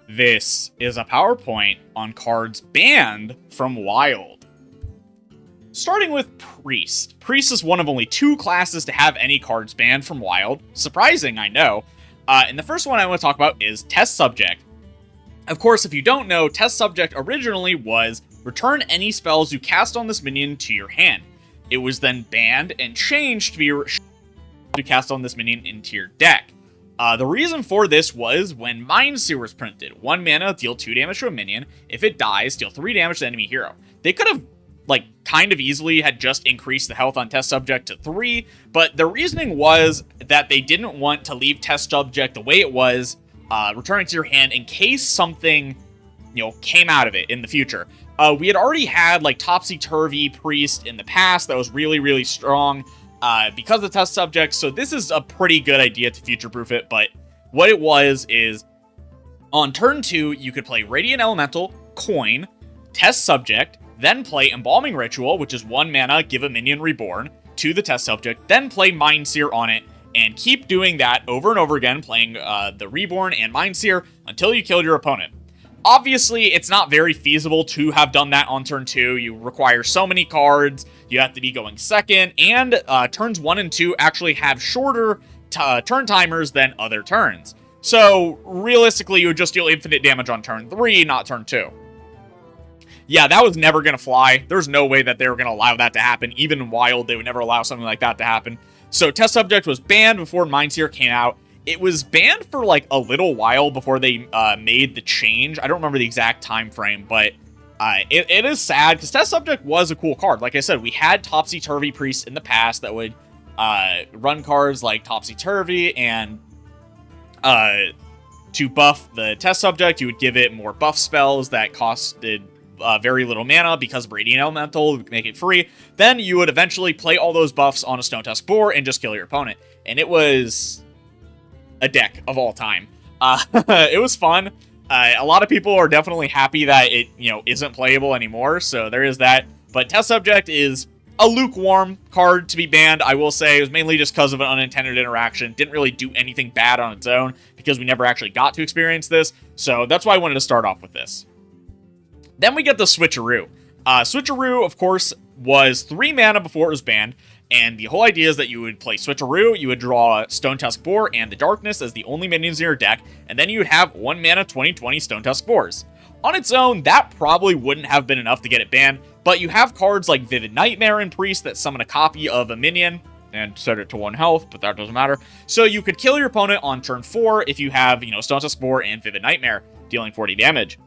This is a PowerPoint on cards banned from Wild. Starting with Priest. Priest is one of only 2 classes to have any cards banned from Wild. Surprising, I know. And the first one I want to talk about is Test Subject. Of course, if you don't know, Test Subject originally was return any spells you cast on this minion to your hand. It was then banned and changed to be to cast on this minion into your deck. The reason for this was when Mindseer was printed. 1 mana, deal 2 damage to a minion. If it dies, deal 3 damage to the enemy hero. They could have, kind of easily had just increased the health on Test Subject to 3, but the reasoning was that they didn't want to leave Test Subject the way it was, returning to your hand in case something, came out of it in the future. We had already had, Topsy-Turvy Priest in the past that was really, really strong, because of Test Subject, so this is a pretty good idea to future-proof it, but what it was is, on turn 2, you could play Radiant Elemental, Coin, Test Subject, then play Embalming Ritual, which is 1 mana, give a minion reborn, to the Test Subject, then play Mindseer on it, and keep doing that over and over again, playing the Reborn and Mindseer until you killed your opponent. Obviously, it's not very feasible to have done that on turn 2. You require so many cards, you have to be going second, and turns 1 and 2 actually have shorter turn timers than other turns. So, realistically, you would just deal infinite damage on turn 3, not turn 2. Yeah, that was never going to fly. There's no way that they were going to allow that to happen. Even in Wild, they would never allow something like that to happen. So, Test Subject was banned before Mindseer came out. It was banned for, a little while before they made the change. I don't remember the exact time frame, but it is sad, because Test Subject was a cool card. Like I said, we had Topsy-Turvy Priest in the past that would run cards like Topsy-Turvy, and to buff the Test Subject, you would give it more buff spells that costed very little mana because of Radiant Elemental would make it free. Then you would eventually play all those buffs on a Stone Tusk Boar and just kill your opponent. And it was a deck of all time. It was fun. A lot of people are definitely happy that it, isn't playable anymore, so there is that. But Test Subject is a lukewarm card to be banned, I will say. It was mainly just because of an unintended interaction. Didn't really do anything bad on its own, because we never actually got to experience this, so that's why I wanted to start off with this. Then we get the Switcheroo. Switcheroo, of course, was 3 mana before it was banned, and the whole idea is that you would play Switcheroo, you would draw Stone Tusk Boar and the Darkness as the only minions in your deck, and then you would have 1 mana 20/20 Stone Tusk Boars. On its own, that probably wouldn't have been enough to get it banned, but you have cards like Vivid Nightmare and Priest that summon a copy of a minion, and set it to 1 health, but that doesn't matter. So you could kill your opponent on turn 4 if you have, Stone Tusk Boar and Vivid Nightmare, dealing 40 damage.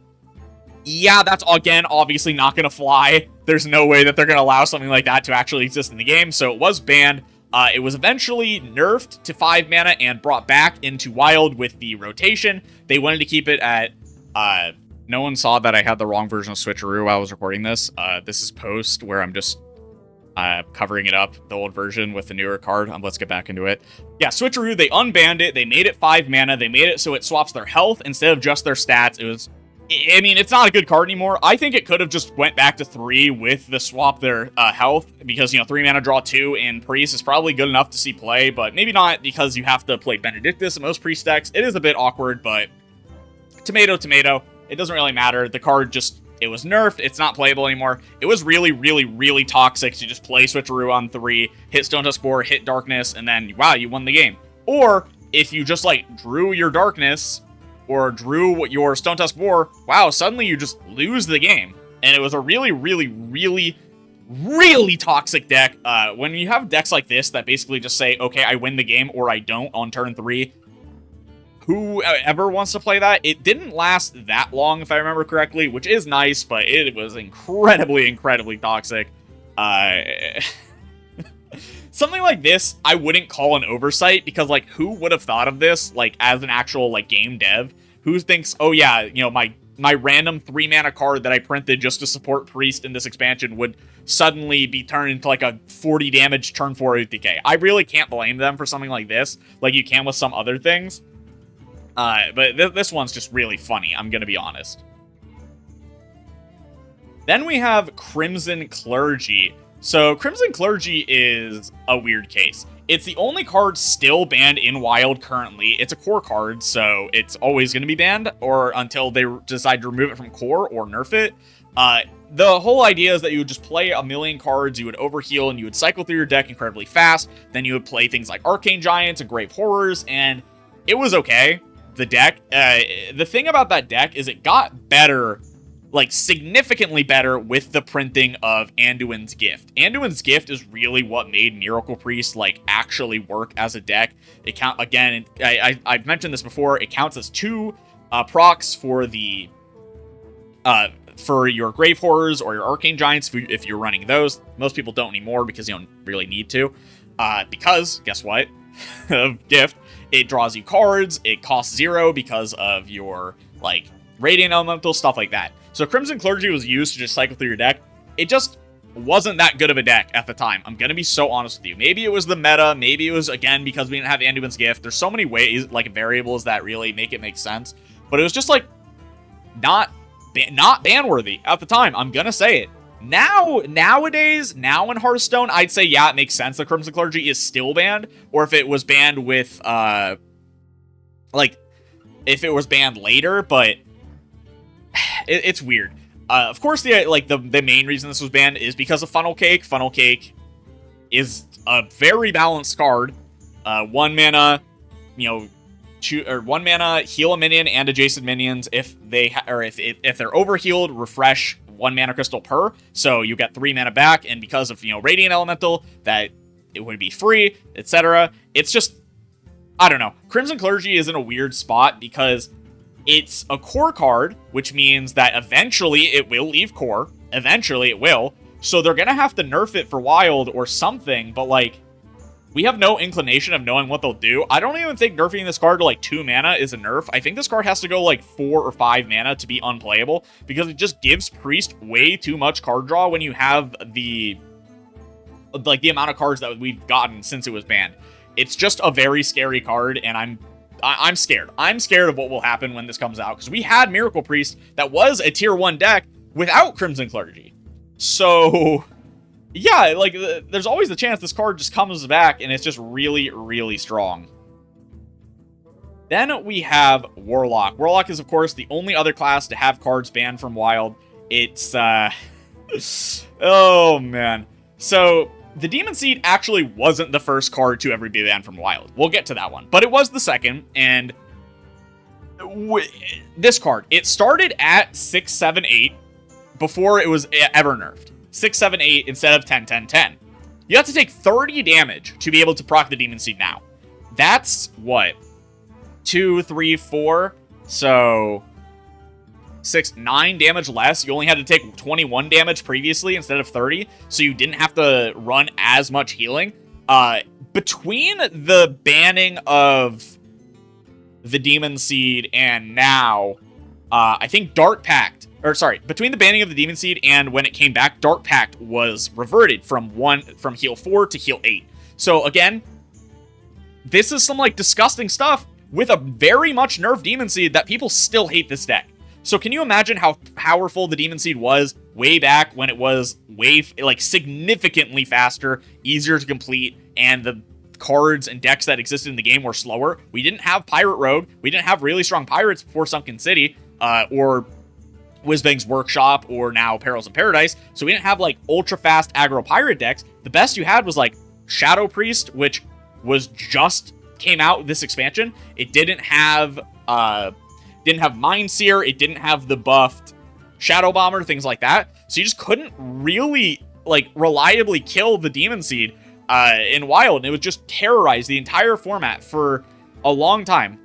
Yeah, that's, again, obviously not going to fly. There's no way that they're going to allow something like that to actually exist in the game, so it was banned. It was eventually nerfed to 5 mana and brought back into Wild with the rotation. They wanted to keep it at... no one saw that I had the wrong version of Switcheroo while I was recording this. This is post, where I'm just covering it up, the old version with the newer card. Let's get back into it. Yeah, Switcheroo, they unbanned it. They made it 5 mana. They made it so it swaps their health instead of just their stats. It was... it's not a good card anymore. I think it could have just went back to 3 with the swap their health, because, 3 mana draw 2 and Priest is probably good enough to see play, but maybe not because you have to play Benedictus in most Priest decks. It is a bit awkward, but tomato, tomato. It doesn't really matter. The card just, it was nerfed. It's not playable anymore. It was really, really, really toxic to just play Switcheroo on 3, hit Stone Tusk Boar, hit Darkness, and then, wow, you won the game. Or, if you just, drew your Darkness... or drew your Stone Tusk Boar, wow, suddenly you just lose the game. And it was a really, really, really, really toxic deck. When you have decks like this that basically just say, okay, I win the game or I don't on turn 3, whoever wants to play that, it didn't last that long, if I remember correctly, which is nice, but it was incredibly, incredibly toxic. Something like this, I wouldn't call an oversight, because, who would have thought of this, as an actual, game dev? Who thinks, oh yeah, my random 3 mana card that I printed just to support Priest in this expansion would suddenly be turned into, a 40 damage turn 4 UTK. I really can't blame them for something like this, like you can with some other things. But this one's just really funny, I'm gonna be honest. Then we have Crimson Clergy. So, Crimson Clergy is a weird case. It's the only card still banned in Wild currently. It's a core card, so it's always going to be banned, or until they decide to remove it from core or nerf it. The whole idea is that you would just play a million cards, you would overheal, and you would cycle through your deck incredibly fast. Then you would play things like Arcane Giants and Grave Horrors, and it was okay. The deck, the thing about that deck is it got better, like significantly better, with the printing of Anduin's Gift. Anduin's Gift is really what made Miracle Priest like actually work as a deck. It again, I've mentioned this before. It counts as 2 procs for the for your Grave Horrors or your Arcane Giants if you're running those. Most people don't anymore because you don't really need to. Because guess what? Of Gift, it draws you cards. It costs 0 because of your like Radiant Elemental, stuff like that. So Crimson Clergy was used to just cycle through your deck. It just wasn't that good of a deck at the time. I'm going to be so honest with you. Maybe it was the meta. Maybe it was, again, because we didn't have Anduin's Gift. There's so many ways, like variables that really make it make sense. But it was just like not ban-worthy at the time. I'm going to say it. Nowadays, now in Hearthstone, I'd say, yeah, it makes sense that Crimson Clergy is still banned. Or if it was banned with, like, if it was banned later, but it's weird. Of course, the main reason this was banned is because of Funnel Cake. Funnel Cake is a very balanced card. 1 mana, 1 mana, heal a minion and adjacent minions if they if they're overhealed, refresh 1 mana crystal per. So you get 3 mana back, and because of Radiant Elemental, that it would be free, etc. It's just, I don't know. Crimson Clergy is in a weird spot because it's a core card, which means that eventually it will leave core. Eventually it will. So they're going to have to nerf it for Wild or something, but like, we have no inclination of knowing what they'll do. I don't even think nerfing this card to like 2 mana is a nerf. I think this card has to go like 4 or 5 mana to be unplayable, because it just gives Priest way too much card draw when you have the amount of cards that we've gotten since it was banned. It's just a very scary card, and I'm scared. I'm scared of what will happen when this comes out, because we had Miracle Priest that was a tier 1 deck without Crimson Clergy. So, yeah, like, there's always the chance this card just comes back and it's just really, really strong. Then we have Warlock. Warlock is, of course, the only other class to have cards banned from Wild. It's, oh, man. So, the Demon Seed actually wasn't the first card to ever be banned from Wild. We'll get to that one. But it was the second, and this card, it started at 6, 7, 8 before it was ever nerfed. 6, 7, 8 instead of 10, 10, 10. You have to take 30 damage to be able to proc the Demon Seed now. That's, what? 2, 3, 4? So 6, 9 damage less. You only had to take 21 damage previously instead of 30, so you didn't have to run as much healing. Between the banning of the Demon Seed and now, I think between the banning of the Demon Seed and when it came back, Dark Pact was reverted from heal 4 to heal 8. So again, this is some like disgusting stuff with a very much nerfed Demon Seed that people still hate this deck. So can you imagine how powerful the Demon Seed was way back when it was significantly faster, easier to complete, and the cards and decks that existed in the game were slower? We didn't have Pirate Rogue. We didn't have really strong pirates before Sunken City, or Whizbang's Workshop, or now Perils in Paradise. So we didn't have like ultra fast aggro pirate decks. The best you had was like Shadow Priest, which was just came out with this expansion. It didn't have Mind Seer, it didn't have the buffed Shadow Bomber, things like that. So you just couldn't really like reliably kill the Demon Seed in Wild, and it would just terrorize the entire format for a long time.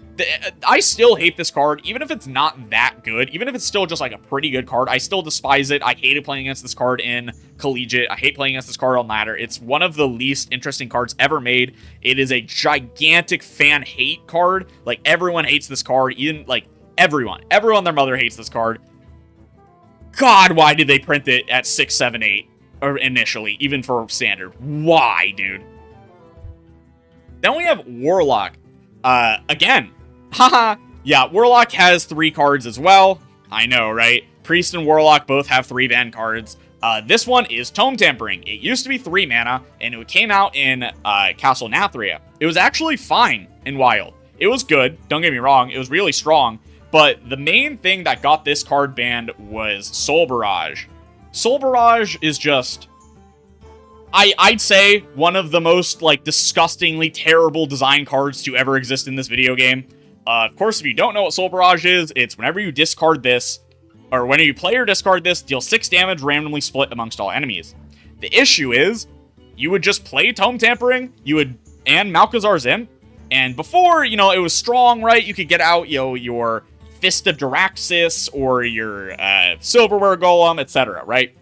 I still hate this card, even if it's not that good, even if it's still just like a pretty good card. I still despise it. I hated playing against this card in Collegiate. I hate playing against this card on Ladder. It's one of the least interesting cards ever made. It is a gigantic fan hate card. Like, everyone hates this card, even like everyone and their mother hates this card. God, why did they print it at 6, 7, 8 or initially, even for standard? Why, dude? Then we have Warlock. Again, haha, yeah, Warlock has 3 cards as well. I know, right? Priest and Warlock both have 3 ban cards. This one is Tome Tampering. It used to be 3 mana, and it came out in Castle Nathria. It was actually fine in Wild. It was good, don't get me wrong, it was really strong, but the main thing that got this card banned was Soul Barrage. Soul Barrage is just... I'd say one of the most, like, disgustingly terrible design cards to ever exist in this video game. Of course, if you don't know what Soul Barrage is, it's whenever you discard this, or when you play or discard this, deal 6 damage randomly split amongst all enemies. The issue is, you would just play Tome Tampering, and Malchezaar's Imp, and before, you know, it was strong, right? You could get out, you know, your Fist of Diraxis, or your Silverware Golem, etc., right?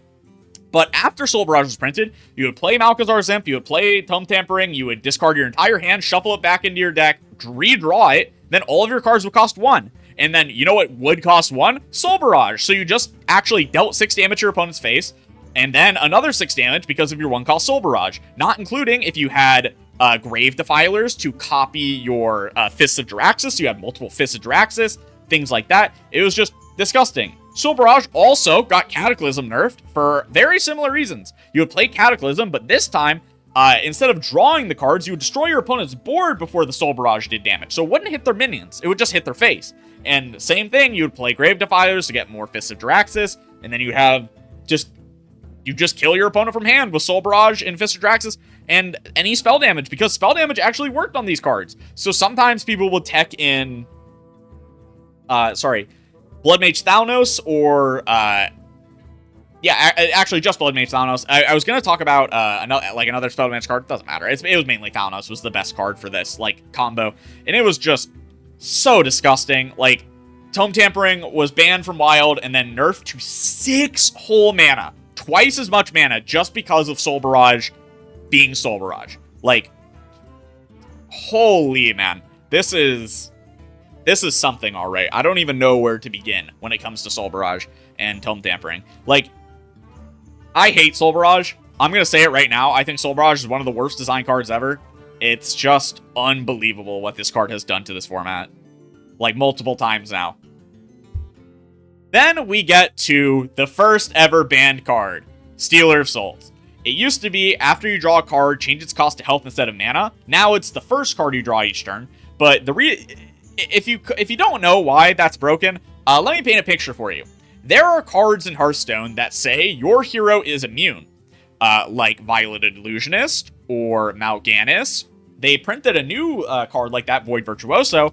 But after Soul Barrage was printed, you would play Malchezaar's Imp, you would play Tome Tampering, you would discard your entire hand, shuffle it back into your deck, redraw it, then all of your cards would cost 1. And then, you know what would cost 1? Soul Barrage. So you just actually dealt 6 damage to your opponent's face, and then another 6 damage because of your 1-cost Soul Barrage. Not including if you had Grave Defilers to copy your Fists of Diraxis, so you had multiple Fists of Diraxis, things like that. It was just disgusting. Soul Barrage also got Cataclysm nerfed for very similar reasons. You would play Cataclysm, but this time, instead of drawing the cards, you would destroy your opponent's board before the Soul Barrage did damage. So it wouldn't hit their minions, it would just hit their face. And same thing, you would play Grave Defilers to get more Fists of Diraxis, and then you have you just kill your opponent from hand with Soul Barrage and Fist of Diraxis and any spell damage, because spell damage actually worked on these cards. So sometimes people will tech in, Blood Mage Thalnos, or, actually just Blood Mage Thalnos. I was going to talk about another spell damage card. It doesn't matter. It was mainly Thalnos was the best card for this, like, combo. And it was just so disgusting. Like, Tome Tampering was banned from Wild and then nerfed to 6 whole mana. Twice as much mana just because of Soul Barrage being Soul Barrage. Like, holy man. This is something, alright. I don't even know where to begin when it comes to Soul Barrage and Tome Tampering. Like, I hate Soul Barrage. I'm going to say it right now. I think Soul Barrage is one of the worst design cards ever. It's just unbelievable what this card has done to this format. Like, multiple times now. Then we get to the first ever banned card, Stealer of Souls. It used to be, after you draw a card, change its cost to health instead of mana. Now it's the first card you draw each turn. But if you don't know why that's broken, let me paint a picture for you. There are cards in Hearthstone that say your hero is immune, like Violeted Illusionist or Mal'Ganis. They printed a new card like that, Void Virtuoso.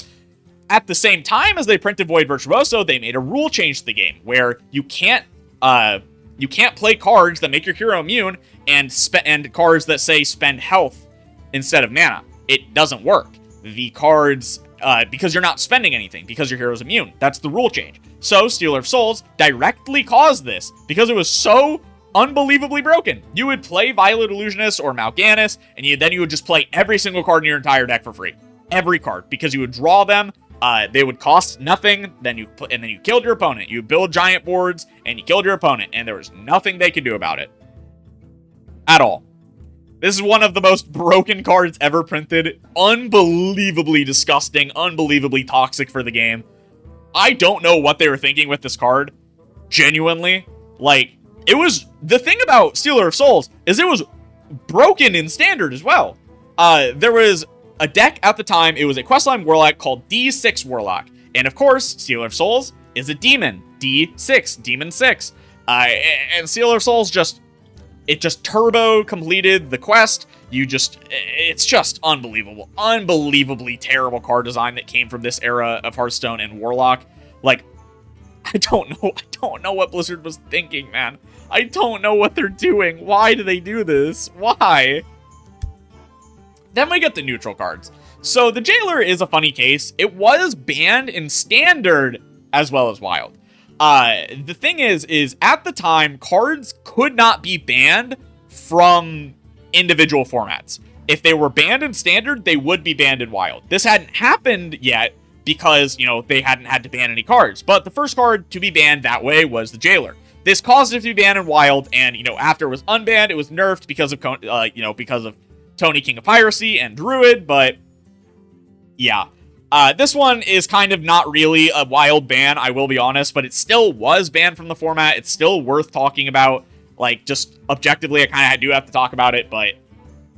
At the same time as they printed Void Virtuoso, they made a rule change to the game where you can't play cards that make your hero immune and cards that say spend health instead of mana. It doesn't work. The cards, because you're not spending anything, because your hero's immune. That's the rule change. So, Stealer of Souls directly caused this, because it was so unbelievably broken. You would play Violet Illusionist or Mal'Ganis, and then you would just play every single card in your entire deck for free. Every card, because you would draw them, they would cost nothing, then you killed your opponent. You build giant boards, and you killed your opponent, and there was nothing they could do about it. At all. This is one of the most broken cards ever printed. Unbelievably disgusting, unbelievably toxic for the game. I don't know what they were thinking with this card. Genuinely. Like, the thing about Stealer of Souls is it was broken in Standard as well. There was a deck at the time, it was a questline Warlock called D6 Warlock. And of course, Stealer of Souls is a demon. D6, Demon 6. And Stealer of Souls just turbo completed the quest. It's just unbelievable. Unbelievably terrible card design that came from this era of Hearthstone and Warlock. Like, I don't know what Blizzard was thinking, man. I don't know what they're doing. Why do they do this? Why? Then we get the neutral cards. So the Jailer is a funny case. It was banned in Standard as well as Wild. The thing is at the time, cards could not be banned from individual formats. If they were banned in Standard, they would be banned in Wild. This hadn't happened yet because, they hadn't had to ban any cards. But the first card to be banned that way was the Jailer. This caused it to be banned in Wild, and, after it was unbanned, it was nerfed because of Tony, King of Piracy, and Druid, but yeah. This one is kind of not really a Wild ban, I will be honest, but it still was banned from the format. It's still worth talking about. Like, just objectively, I kind of do have to talk about it, but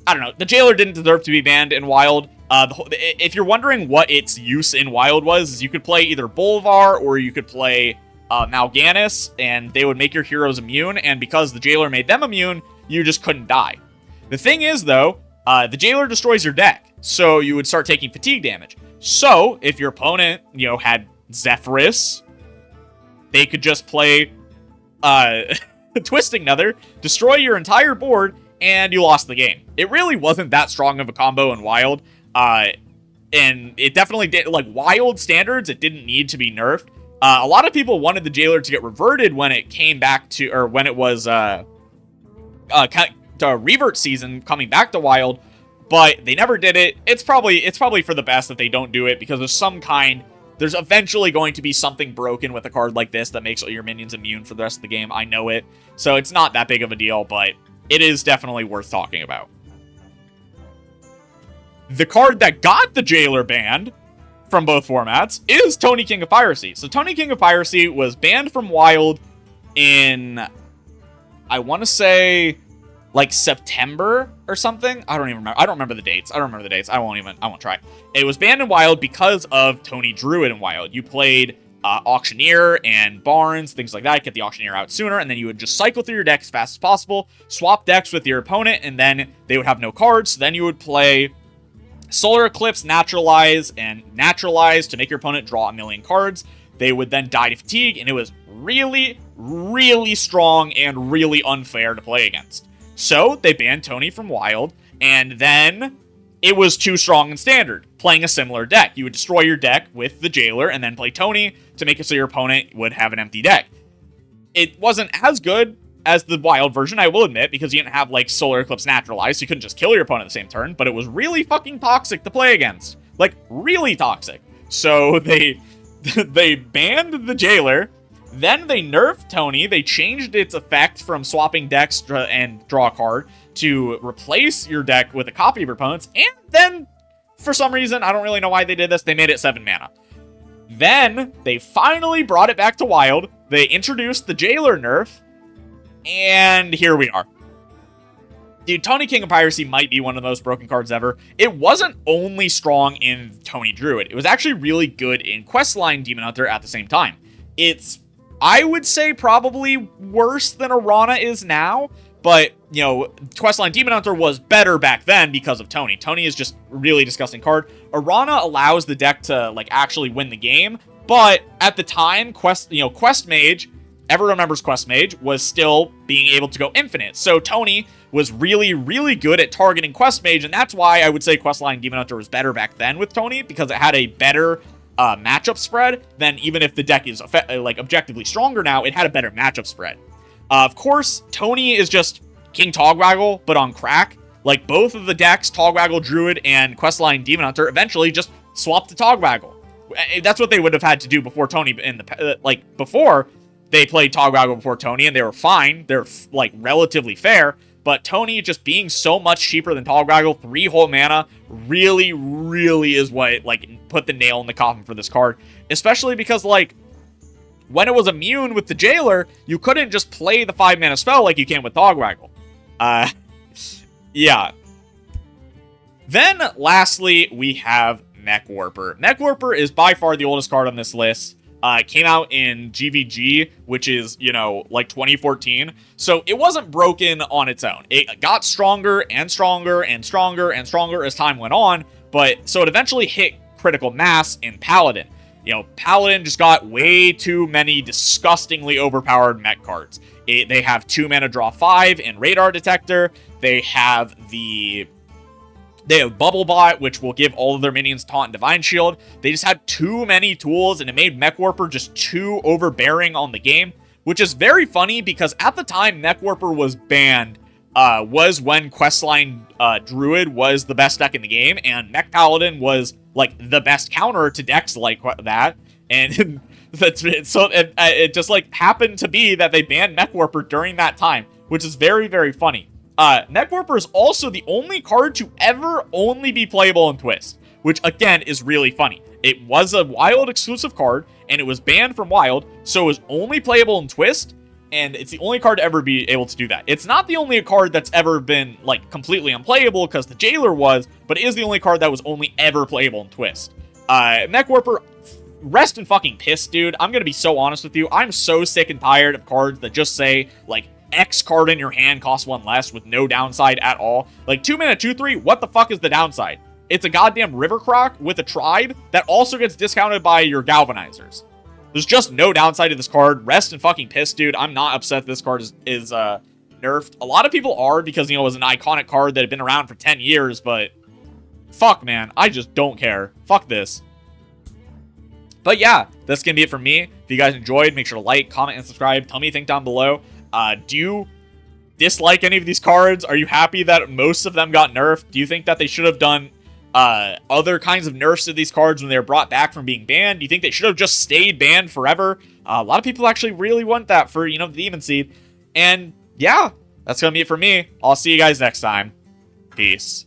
I don't know. The Jailer didn't deserve to be banned in Wild. If you're wondering what its use in Wild was, is you could play either Bolvar or you could play Mal'Ganis, and they would make your heroes immune, and because the Jailer made them immune, you just couldn't die. The thing is, though, the Jailer destroys your deck, so you would start taking fatigue damage. So, if your opponent, had Zephyrus, they could just play Twisting Nether, destroy your entire board, and you lost the game. It really wasn't that strong of a combo in Wild, and it definitely did, like, Wild standards, it didn't need to be nerfed. A lot of people wanted the Jailer to get reverted when it came back to, or when it was, revert season coming back to Wild, but they never did it. It's probably for the best that they don't do it, because there's eventually going to be something broken with a card like this that makes all your minions immune for the rest of the game. I know it. So it's not that big of a deal, but it is definitely worth talking about. The card that got the Jailer banned from both formats is Tome, King of Piracy. So Tome, King of Piracy was banned from Wild in, I want to say, like September or something. I don't remember the dates. I won't try. It was banned in Wild because of Tony Druid in Wild. You played Auctioneer and Barnes, things like that. Get the Auctioneer out sooner, and then you would just cycle through your deck as fast as possible, swap decks with your opponent, and then they would have no cards. So then you would play Solar Eclipse, Naturalize, and Naturalize to make your opponent draw a million cards. They would then die to fatigue, and it was really, really strong and really unfair to play against. So they banned Tony from Wild, and then it was too strong in Standard, playing a similar deck. You would destroy your deck with the Jailer, and then play Tony to make it so your opponent would have an empty deck. It wasn't as good as the Wild version, I will admit, because you didn't have, like, Solar Eclipse Naturalized, so you couldn't just kill your opponent the same turn, but it was really fucking toxic to play against. Like, really toxic. So they banned the Jailer, then they nerfed Tony, they changed its effect from swapping decks and draw a card to replace your deck with a copy of your opponent's, and then, for some reason, I don't really know why they did this, they made it 7 mana. Then, they finally brought it back to Wild, they introduced the Jailer nerf, and here we are. Dude, Tome, King of Piracy might be one of the most broken cards ever. It wasn't only strong in Tony Druid, it was actually really good in Questline Demon Hunter at the same time. It's, I would say, probably worse than Arana is now, but, Questline Demon Hunter was better back then because of Tony. Tony is just a really disgusting card. Arana allows the deck to, like, actually win the game, but at the time, Quest Mage, everyone remembers Quest Mage, was still being able to go infinite. So Tony was really, really good at targeting Quest Mage, and that's why I would say Questline Demon Hunter was better back then with Tony, because it had a better matchup spread than, even if the deck is objectively stronger now, it had a better matchup spread. Of course, Tony is just King Togwaggle, but on crack. Like, both of the decks, Togwaggle Druid and Questline Demon Hunter, eventually just swapped to Togwaggle. That's what they would have had to do before Tony, before they played Togwaggle before Tony, and they were fine. They're, like, relatively fair. But Tony just being so much cheaper than Togwaggle, 3 whole mana, really, really is what, like, put the nail in the coffin for this card. Especially because, like, when it was immune with the Jailer, you couldn't just play the 5 mana spell like you can with Togwaggle. Yeah. Then, lastly, we have Mechwarper. Mechwarper is by far the oldest card on this list. It came out in GVG, which is, like 2014. So it wasn't broken on its own. It got stronger and stronger and stronger and stronger as time went on. But so it eventually hit critical mass in Paladin. Paladin just got way too many disgustingly overpowered mech cards. They have 2 mana draw 5 and Radar Detector. They have Bubblebot, which will give all of their minions Taunt and Divine Shield. They just had too many tools, and it made Mechwarper just too overbearing on the game, which is very funny because at the time Mechwarper was banned, was when Questline Druid was the best deck in the game, and Mech Paladin was, like, the best counter to decks like that, and it just, like, happened to be that they banned Mechwarper during that time, which is very, very funny. Mechwarper is also the only card to ever only be playable in Twist, which, again, is really funny. It was a Wild exclusive card, and it was banned from Wild, so it was only playable in Twist, and it's the only card to ever be able to do that. It's not the only card that's ever been, like, completely unplayable, because the Jailer was, but it is the only card that was only ever playable in Twist. Mechwarper, rest in fucking piss, dude. I'm gonna be so honest with you. I'm so sick and tired of cards that just say, like, X card in your hand costs 1 less with no downside at all. Like, 2-mana 2/3, what the fuck is the downside? It's a goddamn River Croc with a tribe that also gets discounted by your Galvanizers. There's just no downside to this card. Rest in fucking piss, dude. I'm not upset this card is nerfed. A lot of people are because, you know, it was an iconic card that had been around for 10 years, but fuck, man. I just don't care. Fuck this. But yeah, that's going to be it from me. If you guys enjoyed, make sure to like, comment, and subscribe. Tell me what you think down below. Do you dislike any of these cards? Are you happy that most of them got nerfed? Do you think that they should have done other kinds of nerfs to these cards when they were brought back from being banned? Do you think they should have just stayed banned forever? A lot of people actually really want that for, you know, the Demon Seed. And yeah, that's going to be it for me. I'll see you guys next time. Peace.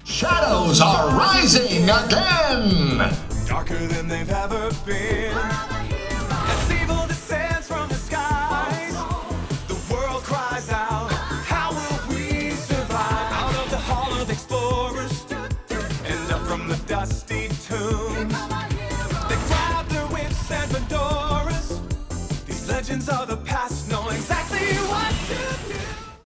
Shadows are rising again! Darker than they've ever been. As evil descends from the skies, the world cries out, how will we survive? Out of the hall of explorers, and up from the dusty tomb. They grab their whips and fedoras. These legends of the past know exactly what to do.